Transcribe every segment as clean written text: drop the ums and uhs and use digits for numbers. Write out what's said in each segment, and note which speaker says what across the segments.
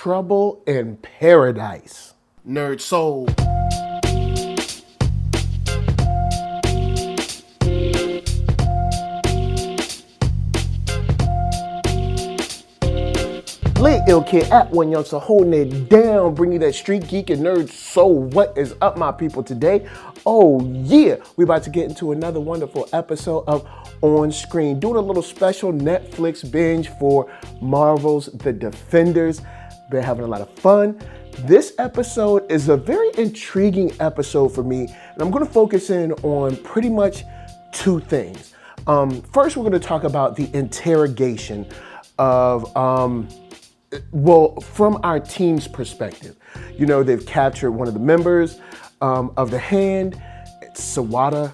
Speaker 1: Trouble in Paradise. NERDSoul. Lit Ill Kid at OneYoungsta, holding it down, bringing that street geek and nerd soul. What is up, my people, today? Oh yeah, we about to get into another wonderful episode of On Screen, doing a little special Netflix binge for Marvel's The Defenders. Been having a lot of fun. This episode is a very intriguing episode for me, and I'm going to focus in on pretty much two things. First, we're going to talk about the interrogation of from our team's perspective. You know, they've captured one of the members of the Hand. It's Sawada.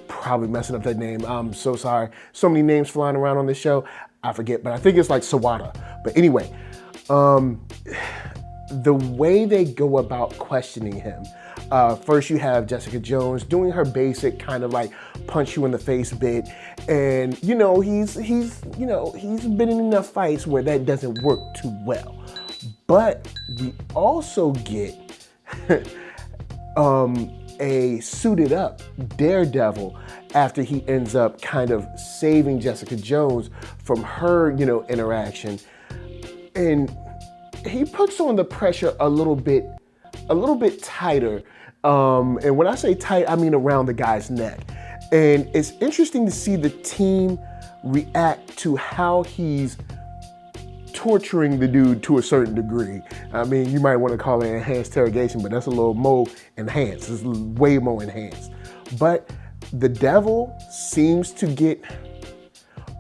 Speaker 1: Probably messing up that name. I'm so sorry. So many names flying around on this show. I forget, but I think it's like Sawada. But anyway, the way they go about questioning him. First, you have Jessica Jones doing her basic kind of like punch you in the face bit, and you know he's been in enough fights where that doesn't work too well. But we also get a suited up Daredevil after he ends up kind of saving Jessica Jones from her interaction, and he puts on the pressure a little bit tighter. And when I say tight, I mean around the guy's neck. And it's interesting to see the team react to how he's torturing the dude to a certain degree. I mean, you might want to call it enhanced interrogation, but that's a little more enhanced. It's way more enhanced. But the devil seems to get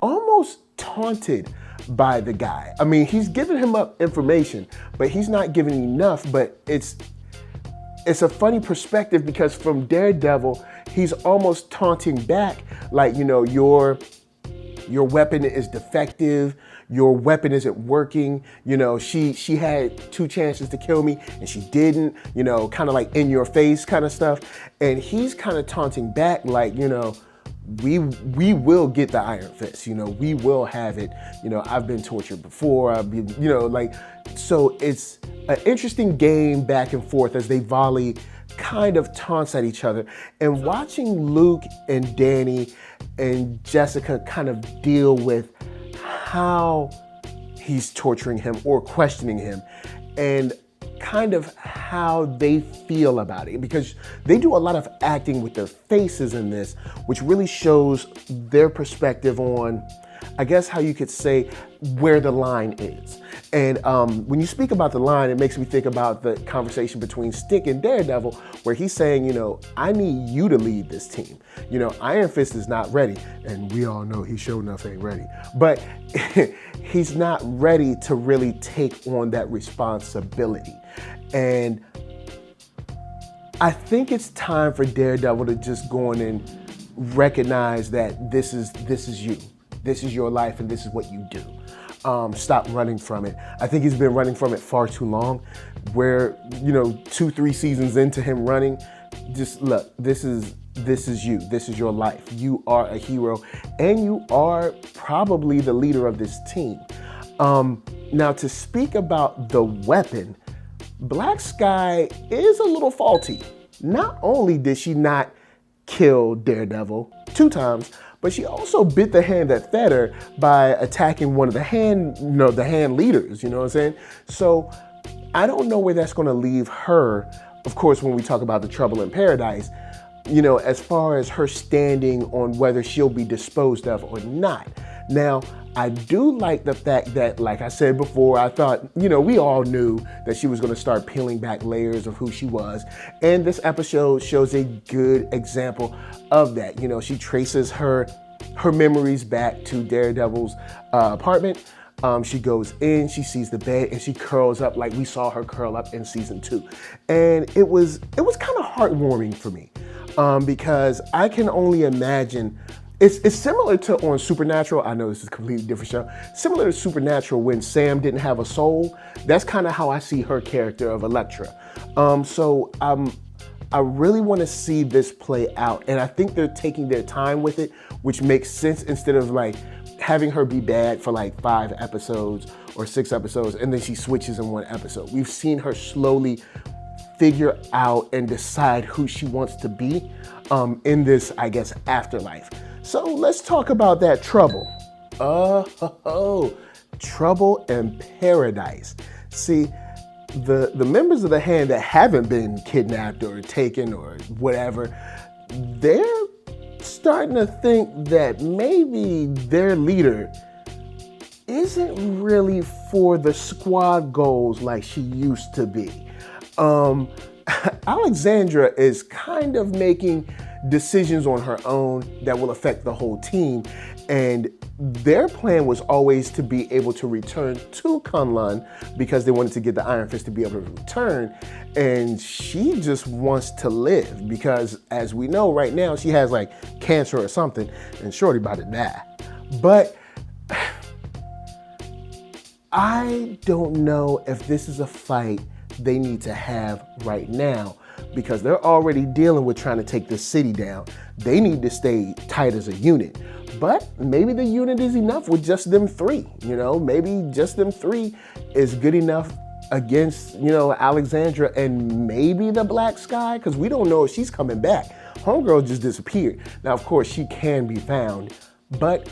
Speaker 1: almost taunted by the guy. I mean, he's giving him up information, but he's not giving enough. But it's a funny perspective because from Daredevil, he's almost taunting back like, your weapon is defective, your weapon isn't working, she had two chances to kill me and she didn't, kind of like in your face kind of stuff. And he's kind of taunting back like, we will get the iron fist, we will have it, I've been tortured before, I've been, so it's an interesting game back and forth as they volley kind of taunts at each other. And watching Luke and Danny and Jessica kind of deal with how he's torturing him or questioning him and kind of how they feel about it, because they do a lot of acting with their faces in this, which really shows their perspective on, I guess how you could say, where the line is. And when you speak about the line, it makes me think about the conversation between Stick and Daredevil, where he's saying, I need you to lead this team. Iron Fist is not ready. And we all know he sure enough ain't ready. But he's not ready to really take on that responsibility. And I think it's time for Daredevil to just go in and recognize that this is you. This is your life and this is what you do. Stop running from it. I think he's been running from it far too long, where, 2-3 seasons into him running, just look, this is you. This is your life. You are a hero and you are probably the leader of this team. Now, to speak about the weapon, Black Sky is a little faulty. Not only did she not kill Daredevil 2 times, but she also bit the hand that fed her by attacking one of the hand leaders, you know what I'm saying? So I don't know where that's gonna leave her, of course, when we talk about the Trouble in Paradise, as far as her standing on whether she'll be disposed of or not. Now, I do like the fact that, like I said before, I thought, we all knew that she was going to start peeling back layers of who she was. And this episode shows a good example of that. She traces her memories back to Daredevil's apartment. She goes in, she sees the bed, and she curls up like we saw her curl up in season 2. And it was kind of heartwarming for me because I can only imagine. It's similar to on Supernatural. I know this is a completely different show. Similar to Supernatural when Sam didn't have a soul. That's kind of how I see her character of Elektra. So I really want to see this play out. And I think they're taking their time with it, which makes sense instead of like having her be bad for like 5 episodes or 6 episodes, and then she switches in one episode. We've seen her slowly figure out and decide who she wants to be in this, I guess, afterlife. So let's talk about that trouble. Trouble in paradise. See, the members of the Hand that haven't been kidnapped or taken or whatever, they're starting to think that maybe their leader isn't really for the squad goals like she used to be. Alexandra is kind of making decisions on her own that will affect the whole team, and their plan was always to be able to return to Kunlun because they wanted to get the Iron Fist to be able to return, and she just wants to live because, as we know right now, she has like cancer or something, and Shorty about to die. But I don't know if this is a fight they need to have right now because they're already dealing with trying to take the city down. They need to stay tight as a unit. But maybe the unit is enough with just them 3, you know? Maybe just them 3 is good enough against, you know, Alexandra and maybe the Black Sky, because we don't know if she's coming back. Homegirl just disappeared. Now, of course, she can be found, but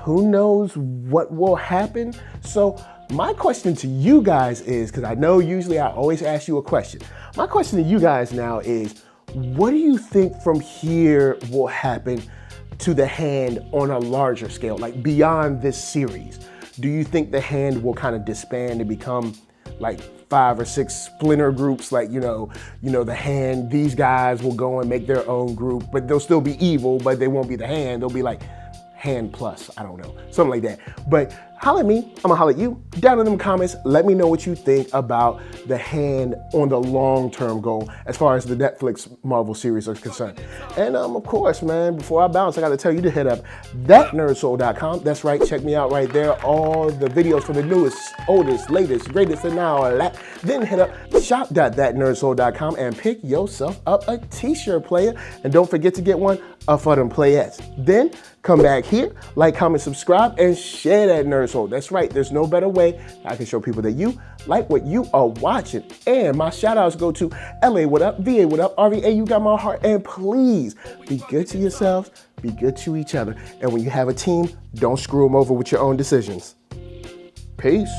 Speaker 1: who knows what will happen? So my question to you guys is, because I know usually I always ask you a question. My question to you guys now is, what do you think from here will happen to the Hand on a larger scale, like beyond this series? Do you think the Hand will kind of disband and become like 5 or 6 splinter groups? Like, you know, the Hand, these guys will go and make their own group, but they'll still be evil, but they won't be the Hand. They'll be like Hand Plus, I don't know, something like that. But holla at me, I'm gonna holla at you down in them comments. Let me know what you think about the Hand on the long-term goal as far as the Netflix Marvel series are concerned. And of course, man, before I bounce, I gotta tell you to hit up thatnerdsoul.com. That's right, check me out right there. All the videos from the newest, oldest, latest, greatest, and now all that. Then hit up shop.thatnerdsoul.com and pick yourself up a t-shirt, player. And don't forget to get one for them playettes. Then come back here, like, comment, subscribe, and share that Nerd Soul. That's right, there's no better way I can show people that you like what you are watching. And my shout outs go to LA, what up, VA, what up, RVA, you got my heart. And please be good to yourselves, be good to each other. And when you have a team, don't screw them over with your own decisions. Peace.